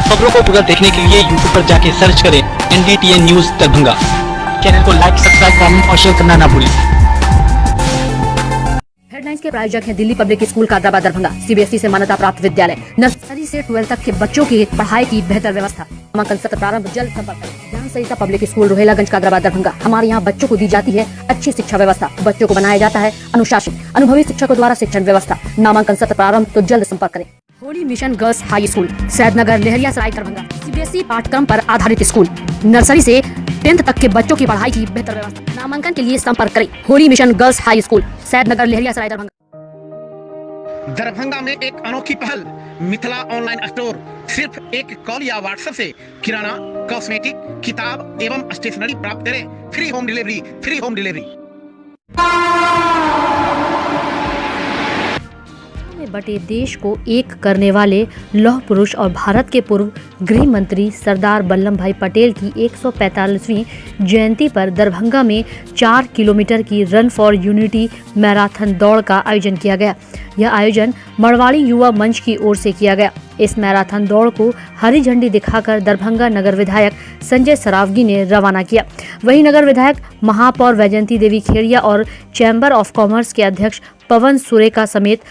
खबरों को पूरा देखने के लिए यूट्यूब पर जाके सर्च करें NDTN न्यूज दरभंगा। चैनल को लाइक, सब्सक्राइब, कमेंट और शेयर करना ना भूलें। हेडलाइंस के प्रायोजक हैं Delhi public school Kadrabad Darbhanga, CBSE से मान्यता प्राप्त विद्यालय। नर्सरी से 12 तक के बच्चों की पढ़ाई की बेहतर व्यवस्था। नामांकन सत्र प्रारंभ जल्द। संपर्क करें। ज्ञान सहिता पब्लिक स्कूल रोहेलागंज कादराबाद दरभंगा। हमारे यहाँ बच्चों को दी जाती है अच्छी शिक्षा व्यवस्था। बच्चों को बनाया जाता है अनुशासित, अनुभवी शिक्षकों द्वारा शिक्षण व्यवस्था। नामांकन सत्र प्रारंभ, तो जल्द संपर्क करें। Holi mission girls high school, Saidnagar, Laheriasarai, Darbhanga. CBSE पाठ्यक्रम पर आधारित स्कूल। नर्सरी से 10th तक के बच्चों की पढ़ाई की बेहतर व्यवस्था। नामांकन के लिए संपर्क करें। Holi mission girls high school, Saidnagar, Laheriasarai, Darbhanga. Darbhanga में एक अनोखी पहल, मिथिला ऑनलाइन स्टोर। सिर्फ एक कॉल या व्हाट्सएप से किराना, कॉस्मेटिक, किताब एवं स्टेशनरी प्राप्त करें। Free home delivery, free home delivery. में बटे देश को एक करने वाले लौह पुरुष और भारत के पूर्व गृह मंत्री सरदार वल्लभ भाई पटेल की 145वीं जयंती पर दरभंगा में 4 किलोमीटर की रन फॉर यूनिटी मैराथन दौड़ का आयोजन किया गया। यह आयोजन मड़वाड़ी युवा मंच की ओर से किया गया। इस मैराथन दौड़ को हरी झंडी दिखाकर दरभंगा नगर विधायक संजय सरावगी ने रवाना किया। वहीं नगर विधायक महापौर वैजयंती देवी खेड़िया और चैम्बर ऑफ कॉमर्स के अध्यक्ष पवन सुरेका समेत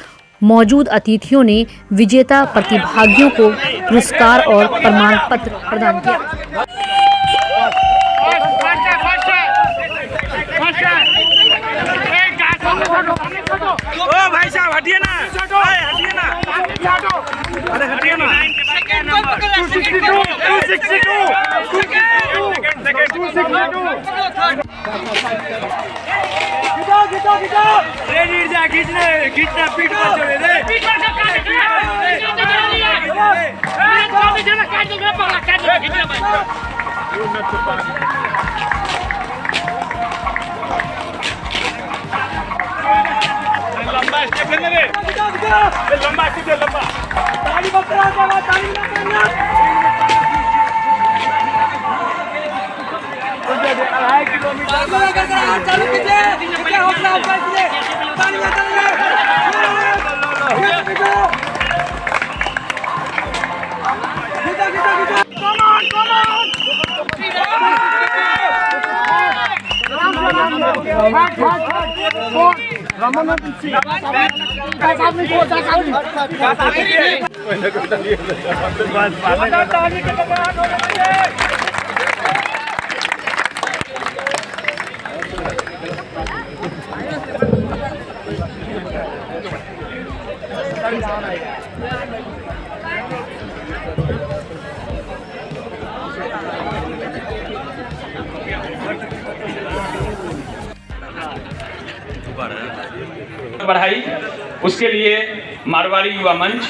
मौजूद अतिथियों ने विजेता प्रतिभागियों को पुरस्कार और प्रमाण पत्र प्रदान किया। ओ भाई साहब हटिए ना, हटिए ना, अरे हटिए ना। 262 खींचना पीठ पर चढ़े रे। लंबा स्टेप है मेरे, लंबा स्टेप है, लंबा ताली बकरा जावा, ताली ना करना। 2.5 किलोमीटर चालू कीजिए, क्या हौसला आपका, कीजिए ताली ना करना। बढ़ाई, उसके लिए मारवाड़ी युवा मंच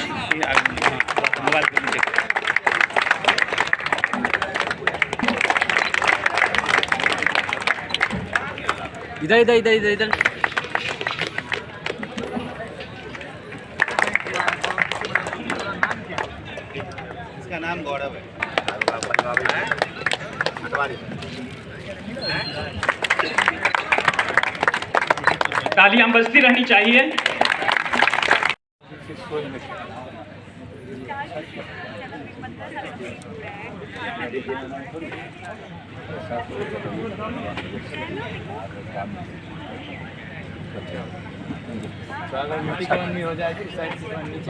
इधर इधर इधर इधर इधर। इसका नाम गौरव है। तालियां बजती रहनी चाहिए। हो जाए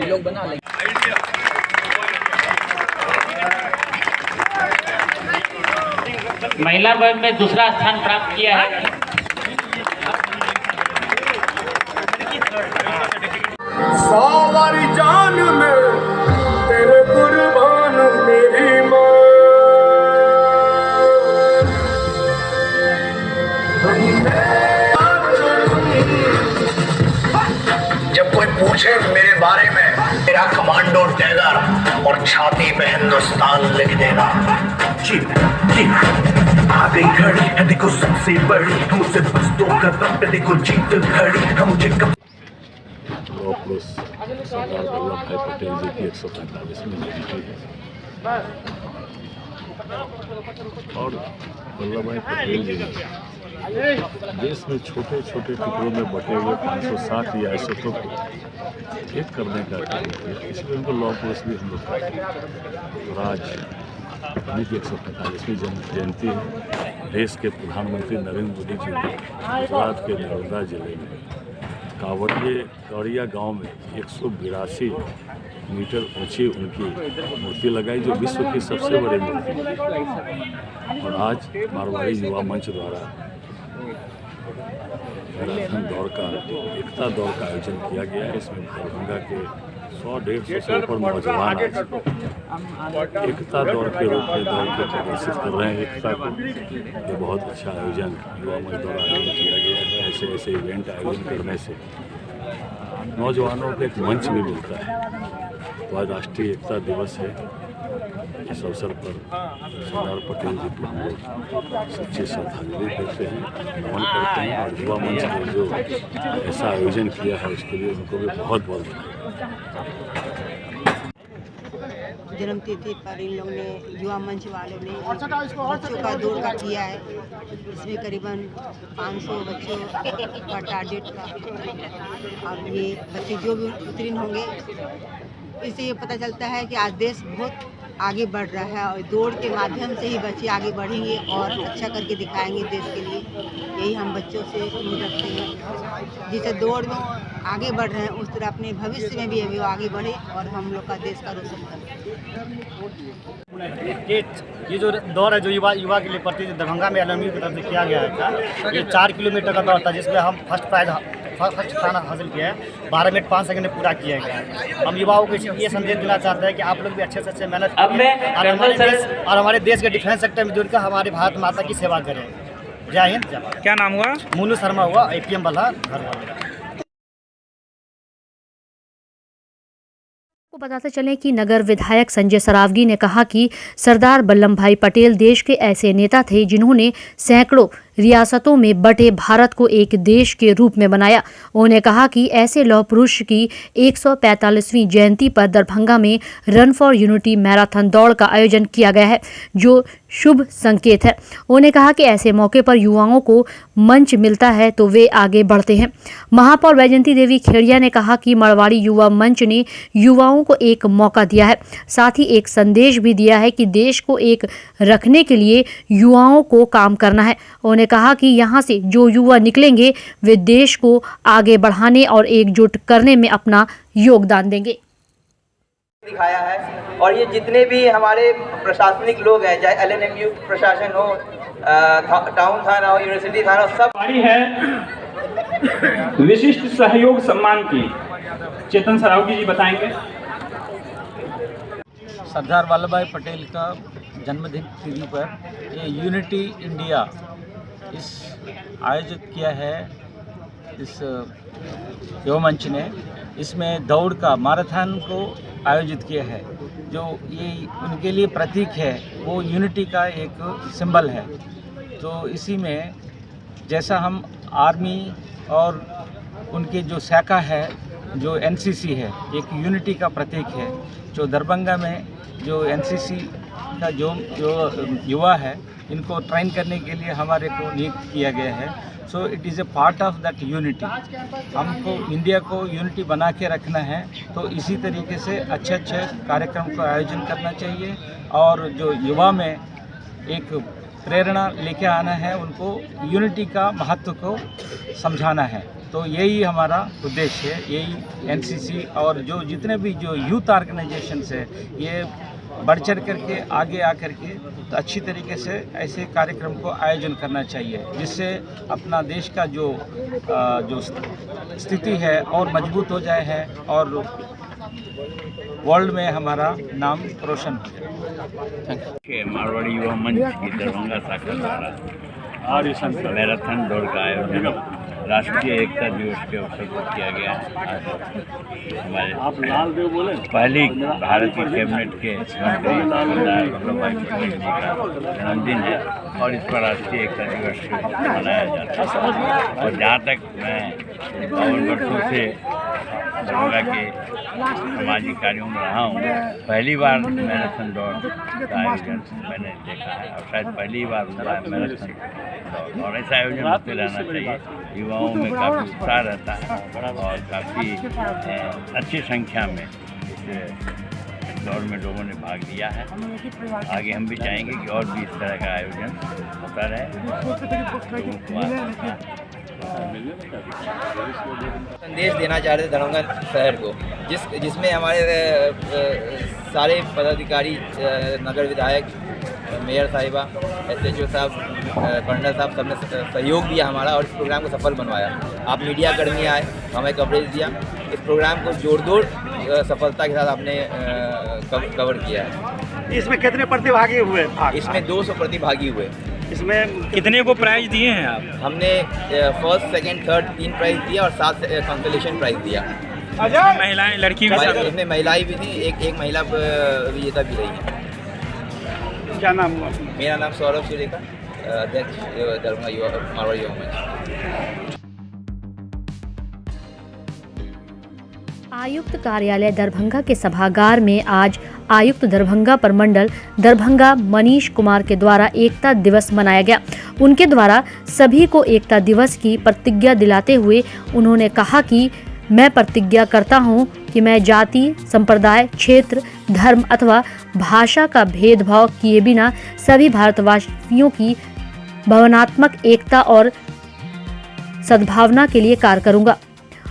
लोग बना लेंगे। महिला वर्ग में दूसरा स्थान प्राप्त किया है। सारी जान में तेरे कुर्बान मेरी माँ। जब कोई पूछे मेरे बारे में, मेरा कमांडो टैगर और छाती पे हिंदुस्तान लिख देना। जी जी आ गई घड़ी है, देखो सबसे बड़ी, हमसे बस 2 कदम पे देखो जीत खड़ी। हम मुझे पुरुष सरदार वल्लभ भाई पटेल जी की 145वीं जयंती है। और वल्लभ भाई पटेल जी ने देश में छोटे छोटे टुकड़ों में बटे हुए 560 रियासतों को एक करने का कार्य किया, इसलिए उनको लौह पुरुष भी हम लोग कहते हैं। और आज उन्हीं की 145वीं जयंती है। देश के प्रधानमंत्री नरेंद्र मोदी जी ने गुजरात के नर्मदा जिले में कावड़िया गांव में 182 मीटर ऊंची उनकी मूर्ति लगाई, जो विश्व की सबसे बड़ी मूर्ति है। और आज मारवाड़ी युवा मंच द्वारा मैराथन दौड़ का, एकता दौड़ का आयोजन किया गया है। इसमें दरभंगा के 100-150 से ऊपर नौजवान एकता दौड़ के रूप में दौड़ के प्रदर्शित कर रहे हैं एकता को। ये बहुत अच्छा आयोजन युवा मंच द्वारा आयोजन किया गया है। ऐसे ऐसे इवेंट आयोजन करने से नौजवानों को एक मंच भी मिलता है। तो आज राष्ट्रीय एकता दिवस है। इस अवसर पर सरदार पटेल जी को हम लोग सच्ची श्रद्धांजलि देते हैं, नमन करते हैं। और युवा मंच ने जो ऐसा आयोजन किया है उसके लिए उनको भी बहुत बहुत बधाई। जन्मतिथि पर इन लोगों ने, युवा मंच वालों ने बच्चों का दौड़ का किया है। इसमें करीबन 500 बच्चों का टारगेट था। और ये बच्चे जो भी उत्तीर्ण होंगे, इससे ये पता चलता है कि आज देश बहुत आगे बढ़ रहा है और दौड़ के माध्यम से ही बच्चे आगे बढ़ेंगे और अच्छा करके दिखाएंगे देश के लिए। यही हम बच्चों से उम्मीद रखते हैं। जिसे दौड़ में आगे बढ़ रहे हैं उस तरह अपने भविष्य में भी वो आगे बढ़े और हम लोग का देश का रोशन करें। ये जो दौड़ है, जो युवा के लिए प्रति दरभंगा में LMU की तरफ से किया गया था, ये 4 किलोमीटर का दौड़ था, जिसमें हम फर्स्ट स्थान हासिल किया है। 12 मिनट 5 सेकंड में पूरा किया गया। हम युवाओं को ये संदेश देना चाहते हैं कि आप लोग भी अच्छे से अच्छे मेहनत करें और हमारे देश के डिफेंस सेक्टर में जुड़कर हमारे भारत माता की सेवा करें। जय हिंद, जय भारत। क्या नाम हुआ? मोनू शर्मा हुआ, APM वाला घर वाला। को बताते चलें कि नगर विधायक संजय सरावगी ने कहा कि सरदार वल्लभ भाई पटेल देश के ऐसे नेता थे जिन्होंने सैकड़ों रियासतों में बटे भारत को एक देश के रूप में बनाया। उन्होंने कहा कि ऐसे लौह पुरुष की 145वीं जयंती पर दरभंगा में रन फॉर यूनिटी मैराथन दौड़ का आयोजन किया गया है, जो शुभ संकेत है। उन्होंने कहा कि ऐसे मौके पर युवाओं को मंच मिलता है तो वे आगे बढ़ते हैं। महापौर वैजयंती देवी खेड़िया ने कहा कि मारवाड़ी युवा मंच ने युवाओं को एक मौका दिया है, साथ ही एक संदेश भी दिया है कि देश को एक रखने के लिए युवाओं को काम करना है। उन्होंने कहा कि यहाँ से जो युवा निकलेंगे वे देश को आगे बढ़ाने और एकजुट करने में अपना योगदान देंगे। दिखाया है और ये जितने भी हमारे प्रशासनिक लोग हैं, चाहे LNMU प्रशासन हो, टाउन थाना हो, यूनिवर्सिटी थाना, सब पारी है विशिष्ट सहयोग सम्मान की। चेतन सरावगी जी बताएंगे। सरदार वल्लभ भाई पटेल का जन्मदिन तिथि पर ये यूनिटी इंडिया इस आयोजित किया है इस युवा मंच ने। इसमें दौड़ का मैराथन को आयोजित किया है, जो ये उनके लिए प्रतीक है, वो यूनिटी का एक सिंबल है। तो इसी में जैसा हम आर्मी और उनके जो शाखा है, जो NCC है, एक यूनिटी का प्रतीक है। जो दरभंगा में जो NCC का जो युवा है, इनको ट्रेन करने के लिए हमारे को नियुक्त किया गया है। So it is a part of that unity. हमको इंडिया को यूनिटी बना के रखना है, तो इसी तरीके से अच्छे अच्छे कार्यक्रम का आयोजन करना चाहिए और जो युवा में एक प्रेरणा लेके आना है, उनको यूनिटी का महत्व को समझाना है। तो यही हमारा उद्देश्य है। यही NCC और जो जितने भी जो यूथ ऑर्गेनाइजेशंस है, ये बढ़ चढ़ करके आगे आकर के तो अच्छी तरीके से ऐसे कार्यक्रम को आयोजन करना चाहिए, जिससे अपना देश का जो स्थिति है और मजबूत हो जाए है और वर्ल्ड में हमारा नाम रोशन हो जाए। मारवाड़ी युवा मंच की दरभंगा शाखा द्वारा मैराथन दौड़ का आयोजन राष्ट्रीय एकता दिवस के अवसर पर किया गया है। आज हमारे पहली भारत की कैबिनेट के मंत्री सरदार वल्लभ भाई पटेल जी का जन्मदिन है और इस पर राष्ट्रीय एकता दिवस मनाया जाता है। और जहाँ तक मैं 52 वर्षों से दरभंगा के सामाजिक कार्यों में रहा हूँ, पहली बार मैराथन दौड़ का आयोजन मैंने देखा है और शायद पहली बार हुआ है मैराथन दौड़, और ऐसा आयोजन होते रहना चाहिए। युवाओं में काफ़ी उत्साह रहता है और काफ़ी अच्छी संख्या में इस दौड़ में लोगों ने भाग लिया है। आगे हम भी चाहेंगे कि और भी इस तरह का आयोजन होता रहे। संदेश देना चाह रहे थे दरभंगा शहर को, जिसमें हमारे सारे पदाधिकारी, नगर विधायक, मेयर साहिबा, SHO साहब, कर्नल साहब, सबने सहयोग दिया हमारा और इस प्रोग्राम को सफल बनवाया। आप मीडिया कर्मी आए, हमें कवरेज दिया, इस प्रोग्राम को जोरदार सफलता के साथ आपने कवर किया है। इसमें कितने प्रतिभागी हुए? इसमें 200 प्रतिभागी हुए। इसमें कितने को प्राइज दिए हैं आप? हमने फर्स्ट, सेकंड, थर्ड 3 प्राइज दिया और 7 कंसोलेशन प्राइज दिया। महिलाएं, लड़की भी शामिल? इसमें महिलाएं भी थी, एक महिला विजेता भी रही है। क्या नाम हुआ? मेरा नाम सौरभ सुरेखा, अध्यक्ष दरभंगा मारवाड़ी युवा मंच। आयुक्त कार्यालय दरभंगा के सभागार में आज आयुक्त दरभंगा प्रमंडल दरभंगा मनीष कुमार के द्वारा एकता दिवस मनाया गया। उनके द्वारा सभी को एकता दिवस की प्रतिज्ञा दिलाते हुए उन्होंने कहा कि मैं प्रतिज्ञा करता हूं कि मैं जाति, संप्रदाय, क्षेत्र, धर्म अथवा भाषा का भेदभाव किए बिना सभी भारतवासियों की भावनात्मक एकता और सद्भावना के लिए कार्य करूंगा।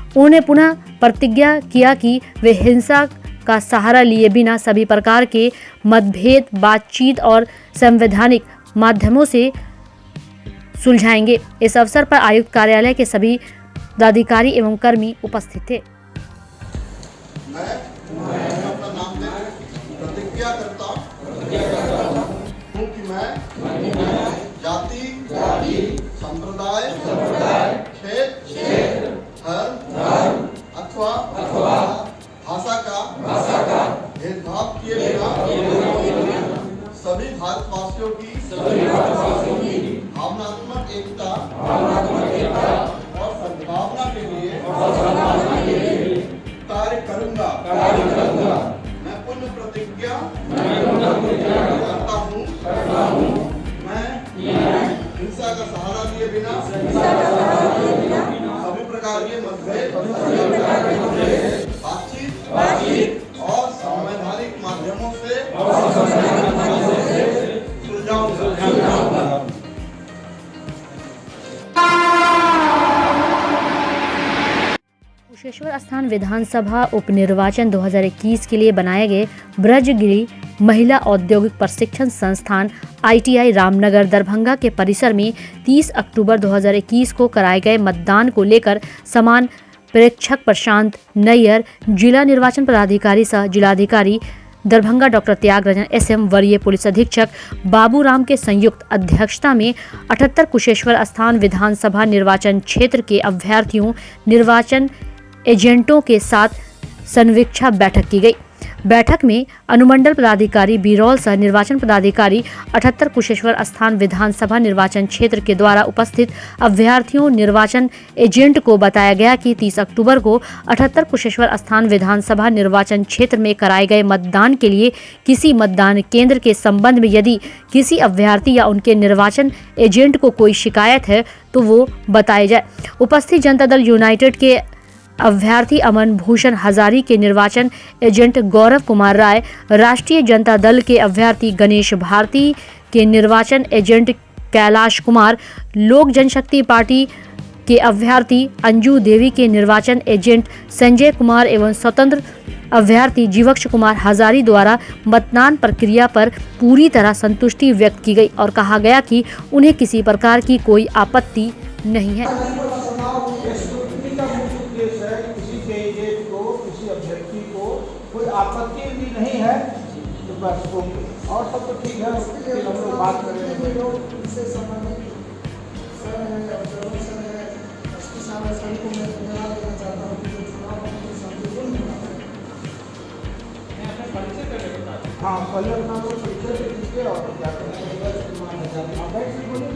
उन्होंने पुनः प्रतिज्ञा किया कि वे हिंसा का सहारा लिए बिना सभी प्रकार के मतभेद, बातचीत और संवैधानिक माध्यमों से सुलझाएंगे। इस अवसर पर आयुक्त कार्यालय के सभी पदाधिकारी एवं कर्मी उपस्थित थे। मैं अपना नाम दे प्रतिज्ञा करता हूँ कि मैं जाति, संप्रदाय, क्षेत्र, धर्म अथवा भाषा का भेदभाव किए बिना सभी भारतवासियों की भावनात्मक एकता और सद्भावना के लिए कार्य करूंगा। मैं पुनः प्रतिज्ञा करता हूँ मैं हिंसा का सहारा लिए बिना सभी प्रकार के मतभेद, बातचीत और संवैधानिक माध्यमों से सुलझाऊंगा। कुशेश्वर स्थान विधानसभा उपनिर्वाचन 2021 के लिए बनाए गए ब्रजगिरी महिला औद्योगिक प्रशिक्षण संस्थान ITI रामनगर दरभंगा के परिसर में 30 अक्टूबर 2021 को कराए गए मतदान को लेकर समान प्रेक्षक प्रशांत नैयर, जिला निर्वाचन पदाधिकारी सह जिलाधिकारी दरभंगा डॉक्टर त्यागराजन SM, वरीय पुलिस अधीक्षक बाबूराम के संयुक्त अध्यक्षता में 78 कुशेश्वर स्थान विधानसभा निर्वाचन क्षेत्र के अभ्यर्थियों, निर्वाचन एजेंटों के साथ समीक्षा बैठक की गई। बैठक में अनुमंडल पदाधिकारी बिरौल सह निर्वाचन पदाधिकारी 78 कुशेश्वर स्थान विधानसभा निर्वाचन क्षेत्र के द्वारा उपस्थित अभ्यर्थियों, निर्वाचन एजेंट को बताया गया कि 30 अक्टूबर को 78 कुशेश्वर स्थान विधानसभा निर्वाचन क्षेत्र में कराए गए मतदान के लिए किसी मतदान केंद्र के संबंध में यदि किसी अभ्यर्थी या उनके निर्वाचन एजेंट को कोई शिकायत है तो वो बताया जाए। उपस्थित जनता दल यूनाइटेड के अभ्यर्थी अमन भूषण हजारी के निर्वाचन एजेंट गौरव कुमार राय, राष्ट्रीय जनता दल के अभ्यर्थी गणेश भारती के निर्वाचन एजेंट कैलाश कुमार, लोक जनशक्ति पार्टी के अभ्यर्थी अंजू देवी के निर्वाचन एजेंट संजय कुमार एवं स्वतंत्र अभ्यर्थी जीवक्ष कुमार हजारी द्वारा मतदान प्रक्रिया पर पूरी तरह संतुष्टि व्यक्त की गई और कहा गया कि उन्हें किसी प्रकार की कोई आपत्ति नहीं है। कोई आपत्ति भी नहीं है तो बस और सब तो ठीक है। हम लोग बात करेंगे किसान भाई को मैं धन्यवाद देना चाहता हूँ कि जो चुनाव अपने शांतिपूर्ण हुआ है। हाँ, पहले अपना लोग परिचय से दीजिए और क्या करना है आप बैठ से बोलिए।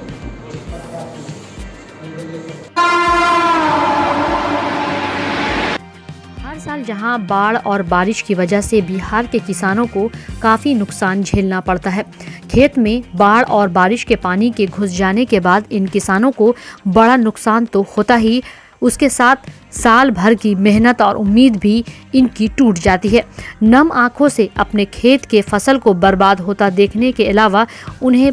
हर साल जहां बाढ़ और बारिश की वजह से बिहार के किसानों को काफ़ी नुकसान झेलना पड़ता है। खेत में बाढ़ और बारिश के पानी के घुस जाने के बाद इन किसानों को बड़ा नुकसान तो होता ही, उसके साथ साल भर की मेहनत और उम्मीद भी इनकी टूट जाती है। नम आंखों से अपने खेत के फसल को बर्बाद होता देखने के अलावा उन्हें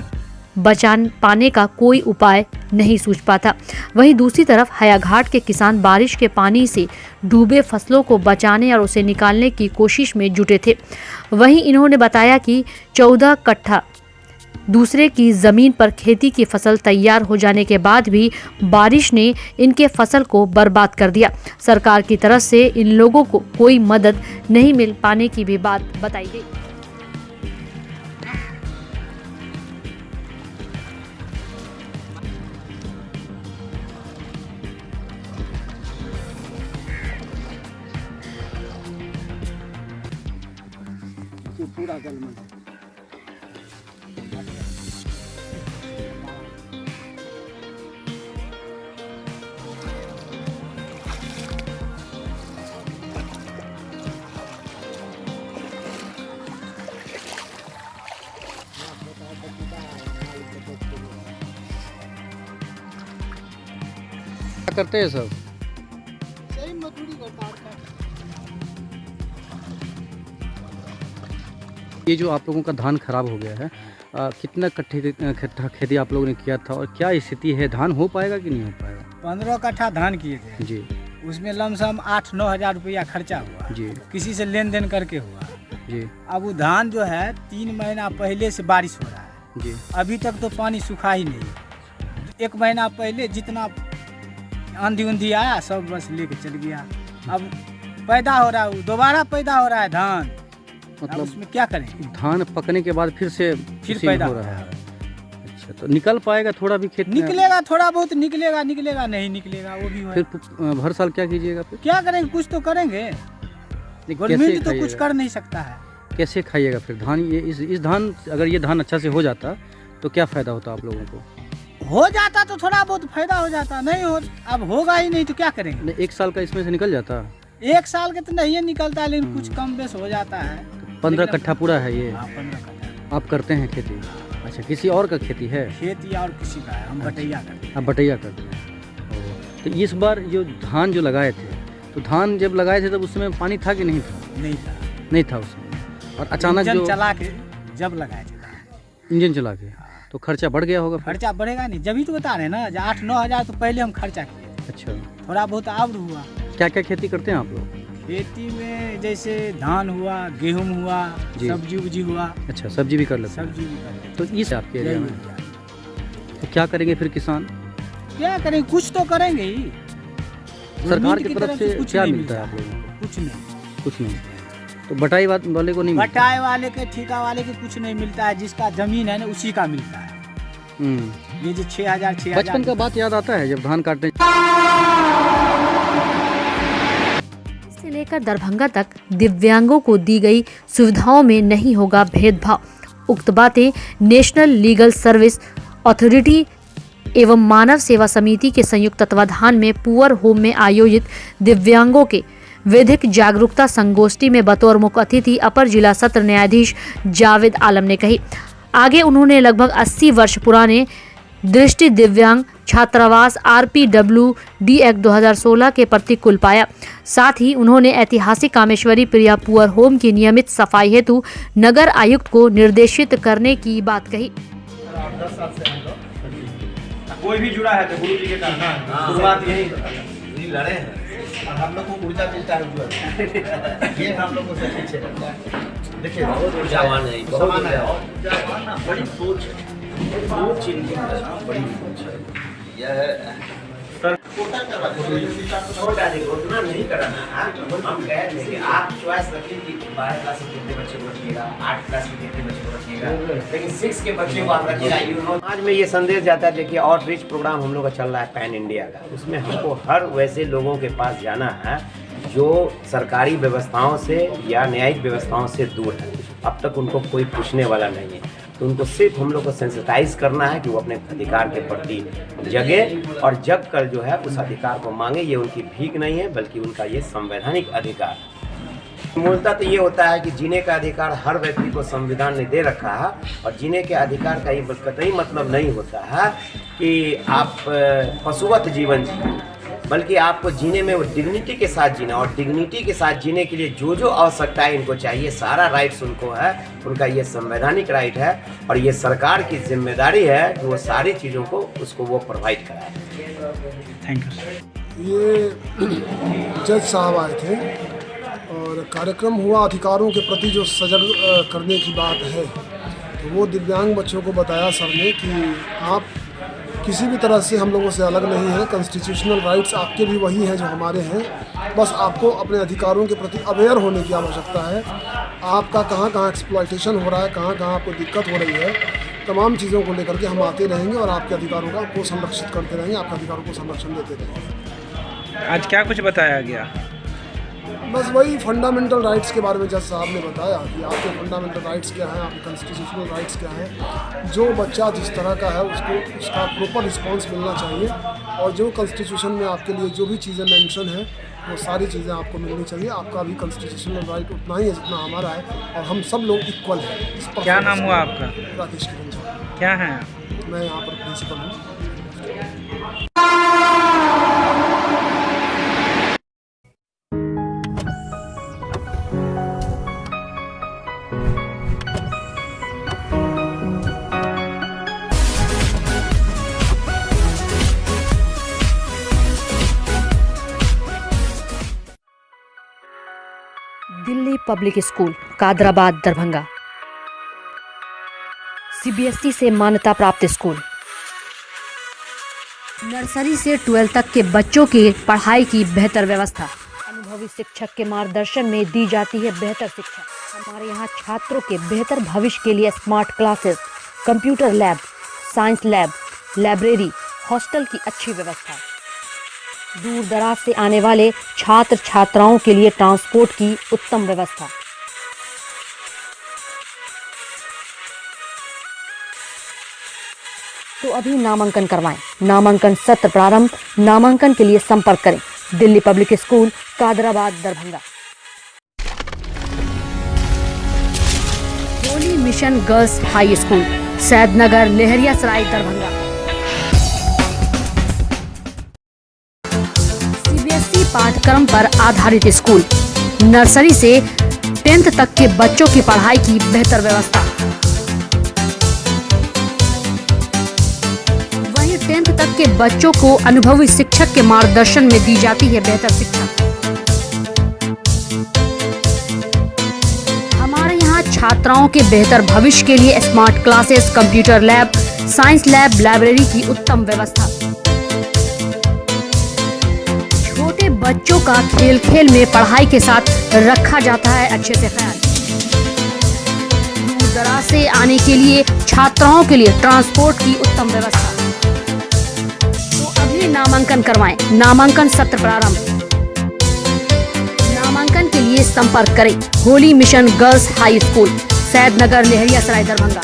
बचा पाने का कोई उपाय नहीं सूझ पाता। वहीं दूसरी तरफ हायाघाट के किसान बारिश के पानी से डूबे फसलों को बचाने और उसे निकालने की कोशिश में जुटे थे। वहीं इन्होंने बताया कि 14 कट्ठा दूसरे की ज़मीन पर खेती की फसल तैयार हो जाने के बाद भी बारिश ने इनके फसल को बर्बाद कर दिया। सरकार की तरफ से इन लोगों को कोई मदद नहीं मिल पाने की भी बात बताई गई। पूरा जलमल क्या करते हैं सब? सही मजदूरी करता है। ये जो आप लोगों का धान खराब हो गया है, कितना कट्ठा खेती आप लोगों ने किया था और क्या स्थिति है? धान हो पाएगा कि नहीं हो पाएगा? 15 कट्ठा धान किए थे जी। उसमें लमसम 8-9 हज़ार रुपया खर्चा हुआ जी। किसी से लेन देन करके हुआ जी। अब वो धान जो है 3 महीना पहले से बारिश हो रहा है जी। अभी तक तो पानी सूखा ही नहीं है। 1 महीना पहले जितना आंधी उंधी आया सब बस लेके चल गया। अब पैदा हो रहा है, दोबारा पैदा हो रहा है धान, मतलब उसमें क्या करें? धान पकने के बाद फिर पैदा हो रहा है। अच्छा, तो निकल पाएगा थोड़ा भी खेत? निकलेगा, थोड़ा बहुत निकलेगा, नहीं निकलेगा वो भी फिर हर साल क्या कीजिएगा? फिर क्या करेंगे? कुछ तो करेंगे। गवर्नमेंट तो कुछ कर नहीं सकता है। कैसे खाइएगा फिर धान? ये इस धान, अगर ये धान अच्छा से हो जाता तो क्या फायदा होता आप लोगों को? हो जाता तो थोड़ा बहुत फायदा हो जाता, नहीं हो, अब होगा ही नहीं तो क्या करेंगे? 1 साल का इसमें से निकल जाता? 1 साल के तो नहीं निकलता, लेकिन कुछ कम बेस हो जाता है। 15 कट्ठा पूरा है ये? 15 कट्ठा। आप करते हैं खेती? अच्छा, किसी और का खेती है? खेती और किसी का है, हम बटैया करते हैं। आप बटैया करते हैं। तो इस बार जो धान जो लगाए थे, तो धान जब लगाए थे तब उसमें पानी था कि नहीं था? नहीं था उसमें। और अचानक जो चला के जब लगाए थे इंजन चला के, तो खर्चा बढ़ गया होगा? खर्चा बढ़ेगा नहीं, जब ही तो बता रहे हैं ना, 8-9 हज़ार तो पहले हम खर्चा किए। अच्छा, थोड़ा बहुत और हुआ। क्या क्या खेती करते हैं आप लोग? खेती में जैसे धान हुआ, गेहूं हुआ, सब्जी उब्जी हुआ। अच्छा, सब्जी भी कर लेते हैं? सब्जी भी कर लेते हैं। तो इस आपके एरिया में तो क्या करेंगे फिर किसान? क्या करेंगे? कुछ तो करेंगे ही। सरकार की तरफ से क्या मिलता है आप लोगों को? कुछ नहीं। तो बटाई वाले को नहीं? बटाई वाले के, ठेका वाले के कुछ नहीं मिलता है। जिसका जमीन है ना उसी का मिलता है। ये जो 6,000 बचपन का बात याद आता है जब धान काटने? इससे लेकर दरभंगा तक दिव्यांगों को दी गई सुविधाओं में नहीं होगा भेदभाव। उक्त बातें नेशनल लीगल सर्विस अथॉरिटी एवं मानव सेवा समिति के संयुक्त तत्वाधान में पुअर होम में आयोजित दिव्यांगों के विधिक जागरूकता संगोष्ठी में बतौर मुख्य अतिथि अपर जिला सत्र न्यायाधीश जावेद आलम ने कही। आगे उन्होंने लगभग 80 वर्ष पुराने दृष्टि दिव्यांग छात्रावास RPWD एक्ट 2016 के प्रति कुल पाया। साथ ही उन्होंने ऐतिहासिक कामेश्वरी प्रिया पुअर होम की नियमित सफाई हेतु नगर आयुक्त को निर्देशित करने की बात कही। कोई भी जुड़ा है तो गुरु जी के कारण शुरुआत यही लड़े हैं और हम लोग को ऊर्जा मिलता है। ये हम लोग को सब पीछे लगता है। देखिए बहुत ऊर्जावान है, बहुत ऊर्जावान ना, बड़ी सोच है, सोच इनकी बड़ी सोच है। यह सर कोटा करवा छोटा नहीं, उतना नहीं कराना। हम कह रहे हैं कि आप चॉइस रखिए कि 12 क्लास में कितने बच्चे को रखिएगा, 8 क्लास में कितने बच्चे को रखिएगा। रखिएगा, लेकिन 6 के बच्चे को आप रखिएगा। आज में ये संदेश जाता है, देखिए आउटरीच प्रोग्राम हम लोग का चल रहा है पैन इंडिया का, उसमें हमको हर वैसे लोगों के पास जाना है जो सरकारी व्यवस्थाओं से या न्यायिक व्यवस्थाओं से दूर है। अब तक उनको कोई पूछने वाला नहीं है, तो उनको सिर्फ हम लोग को सेंसिटाइज करना है कि वो अपने अधिकार के प्रति जगे और जग कर जो है उस अधिकार को मांगे। ये उनकी भीख नहीं है, बल्कि उनका ये संवैधानिक अधिकार है। मूलतः तो ये होता है कि जीने का अधिकार हर व्यक्ति को संविधान ने दे रखा है, और जीने के अधिकार का ये कतई मतलब नहीं होता है कि आप पशुवत जीवन जिए, बल्कि आपको जीने में वो डिग्निटी के साथ जीना, और डिग्निटी के साथ जीने के लिए जो जो आवश्यकताएं इनको चाहिए, सारा राइट्स उनको है, उनका ये संवैधानिक राइट है, और ये सरकार की जिम्मेदारी है कि वो सारी चीज़ों को उसको वो प्रोवाइड कराए। Thank you sir. ये जज साहब आए थे और कार्यक्रम हुआ अधिकारों के प्रति जो सजग करने की बात है, तो वो दिव्यांग बच्चों को बताया सर ने कि आप किसी भी तरह से हम लोगों से अलग नहीं है, कॉन्स्टिट्यूशनल राइट्स आपके भी वही हैं जो हमारे हैं, बस आपको अपने अधिकारों के प्रति अवेयर होने की आवश्यकता है। आपका कहाँ कहाँ एक्सप्लॉयटेशन हो रहा है, कहाँ कहाँ आपको दिक्कत हो रही है, तमाम चीज़ों को लेकर के हम आते रहेंगे और आपके अधिकारों को संरक्षित करते रहेंगे, आपके अधिकारों को संरक्षण देते रहेंगे। आज क्या कुछ बताया गया? बस वही फंडामेंटल राइट्स के बारे में जज साहब ने बताया कि आपके फंडामेंटल राइट्स क्या हैं, आपके कॉन्स्टिट्यूशनल राइट्स क्या हैं, जो बच्चा जिस तरह का है उसको उसका प्रॉपर रिस्पांस मिलना चाहिए, और जो कॉन्स्टिट्यूशन में आपके लिए जो भी चीज़ें मेंशन है वो सारी चीज़ें आपको मिलनी चाहिए। आपका भी कॉन्स्टिट्यूशनल राइट उतना ही है जितना हमारा है, और हम सब लोग इक्वल हैं। क्या नाम हुआ आपका? राकेश किरण झा। क्या है? मैं यहाँ पर प्रिंसिपल हूँ। Delhi public school Kadrabad Darbhanga CBSE से मान्यता प्राप्त स्कूल। नर्सरी से 12 तक के बच्चों की पढ़ाई की बेहतर व्यवस्था। अनुभवी शिक्षक के मार्गदर्शन में दी जाती है बेहतर शिक्षा। हमारे यहाँ छात्रों के बेहतर भविष्य के लिए smart classes, computer lab, science lab, library, hostel की अच्छी व्यवस्था। दूर दराज से आने वाले छात्र छात्राओं के लिए ट्रांसपोर्ट की उत्तम व्यवस्था। तो अभी नामांकन करवाएं। नामांकन सत्र प्रारंभ। नामांकन के लिए संपर्क करें Delhi public school Kadrabad Darbhanga. Holy mission girls high school Saidnagar Laheriasarai Darbhanga. CBSE पाठ्यक्रम पर आधारित स्कूल। नर्सरी से 10th तक के बच्चों की पढ़ाई की बेहतर व्यवस्था। वहीं 10th तक के बच्चों को अनुभवी शिक्षक के मार्गदर्शन में दी जाती है बेहतर शिक्षा। हमारे यहाँ छात्राओं के बेहतर भविष्य के लिए smart classes, computer lab, science lab, library की उत्तम व्यवस्था। छोटे बच्चों का खेल खेल में पढ़ाई के साथ रखा जाता है अच्छे से ख्याल। दूर दराज से आने के लिए छात्राओं के लिए ट्रांसपोर्ट की उत्तम व्यवस्था। तो अभी नामांकन करवाएं। नामांकन सत्र प्रारंभ। नामांकन के लिए संपर्क करें Holi mission girls high school Saidnagar Laheriasarai Darbhanga.